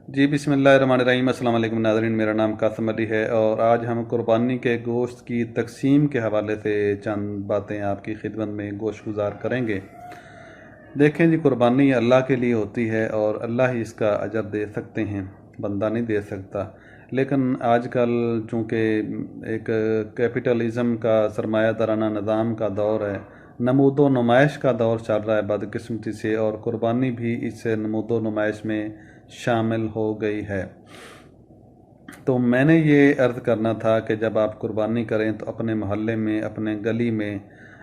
जी बिस्मिल्लाहिर्रहमानिर्रहीम। अस्सलाम वालेकुम नाज़रीन, मेरा नाम कासिम अली है और आज हम कुर्बानी के गोश्त की तकसीम के हवाले से चंद बातें आपकी खिदमत में गोशगुजार करेंगे। देखें जी, कुर्बानी अल्लाह के लिए होती है और अल्लाह ही इसका अजर दे सकते हैं, बंदा नहीं दे सकता। लेकिन आजकल चूँकि एक कैपिटलिज़म का सरमायादाराना निज़ाम का दौर है, नमूदो नुमाइश का दौर चल रहा है बदकिस्मती से, और कुर्बानी भी इस नमूदो नुमाइश में शामिल हो गई है। तो मैंने ये अर्ज़ करना था कि जब आप कुर्बानी करें तो अपने मोहल्ले में, अपने गली में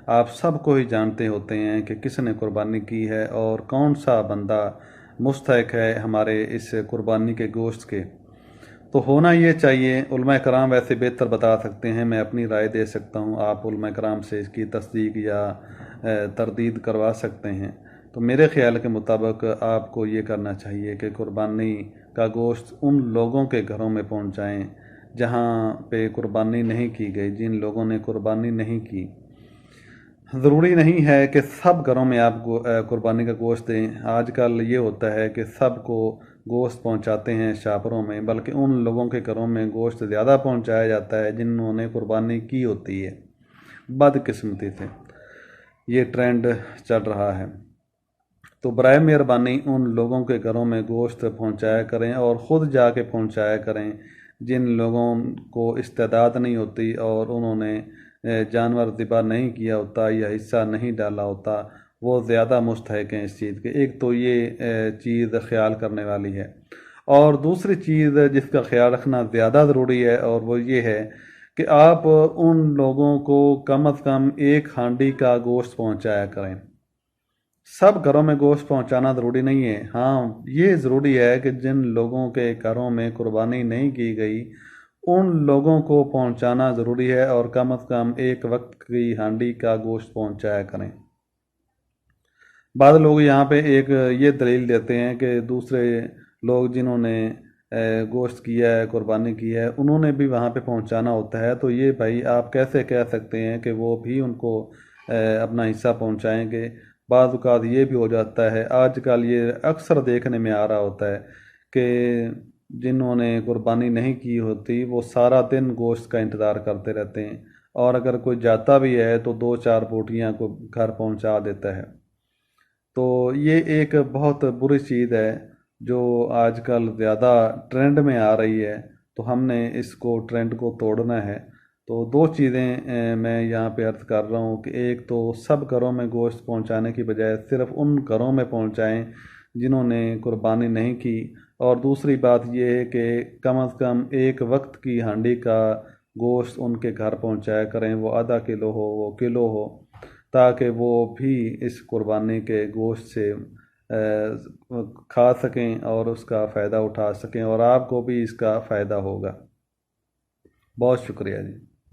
आप सबको ही जानते होते हैं कि किसने कुर्बानी की है और कौन सा बंदा मुस्तहिक है हमारे इस कुर्बानी के गोश्त के। तो होना ये चाहिए, उलमा कराम वैसे बेहतर बता सकते हैं, मैं अपनी राय दे सकता हूँ, आप उलमा कराम से इसकी तस्दीक या तरदीद करवा सकते हैं। तो मेरे ख़्याल के मुताबिक आपको ये करना चाहिए कि कुर्बानी का गोश्त उन लोगों के घरों में पहुँचाएँ जहाँ पे कुर्बानी नहीं की गई, जिन लोगों ने कुर्बानी नहीं की। ज़रूरी नहीं है कि सब घरों में आप कुर्बानी का गोश्त दें। आजकल ये होता है कि सबको गोश्त पहुंचाते हैं शापरों में, बल्कि उन लोगों के घरों में गोश्त ज़्यादा पहुंचाया जाता है जिन्होंने कुर्बानी की होती है। बदकिस्मती से ये ट्रेंड चल रहा है। तो बराए मेहरबानी उन लोगों के घरों में गोश्त पहुंचाया करें और ख़ुद जाके पहुंचाया करें जिन लोगों को इस्तेदाद नहीं होती और उन्होंने जानवर ज़िबा नहीं किया होता या हिस्सा नहीं डाला होता, वो ज़्यादा मुस्तहिक हैं इस चीज़ के। एक तो ये चीज़ ख्याल करने वाली है, और दूसरी चीज़ जिसका ख्याल रखना ज़्यादा ज़रूरी है और वो ये है कि आप उन लोगों को कम अज़ कम एक हांडी का गोश्त पहुंचाया करें। सब घरों में गोश्त पहुंचाना ज़रूरी नहीं है। हाँ, ये ज़रूरी है कि जिन लोगों के घरों में कुर्बानी नहीं की गई उन लोगों को पहुंचाना ज़रूरी है, और कम अज़ कम एक वक्त की हांडी का गोश्त पहुंचाया करें। बाद लोग यहाँ पे एक ये दलील देते हैं कि दूसरे लोग जिन्होंने गोश्त किया है, कुर्बानी की है, उन्होंने भी वहाँ पे पहुँचाना होता है। तो ये भाई आप कैसे कह सकते हैं कि वो भी उनको अपना हिस्सा पहुँचाएंगे। बाज़ औक़ात ये भी हो जाता है, आजकल ये अक्सर देखने में आ रहा होता है कि जिन्होंने कुर्बानी नहीं की होती वो सारा दिन गोश्त का इंतज़ार करते रहते हैं, और अगर कोई जाता भी है तो दो चार बोटियाँ को घर पहुँचा देता है। तो ये एक बहुत बुरी चीज़ है जो आजकल ज़्यादा ट्रेंड में आ रही है। तो हमने इसको ट्रेंड को तोड़ना है। तो दो चीज़ें मैं यहाँ पे अर्ज़ कर रहा हूँ कि एक तो सब घरों में गोश्त पहुँचाने की बजाय सिर्फ़ उन घरों में पहुँचाएँ जिन्होंने कुर्बानी नहीं की, और दूसरी बात ये है कि कम अज़ कम एक वक्त की हांडी का गोश्त उनके घर पहुँचाया करें, वो आधा किलो हो, वो किलो हो, ताकि वो भी इस कुर्बानी के गोश्त से खा सकें और उसका फ़ायदा उठा सकें, और आपको भी इसका फ़ायदा होगा। बहुत शुक्रिया जी।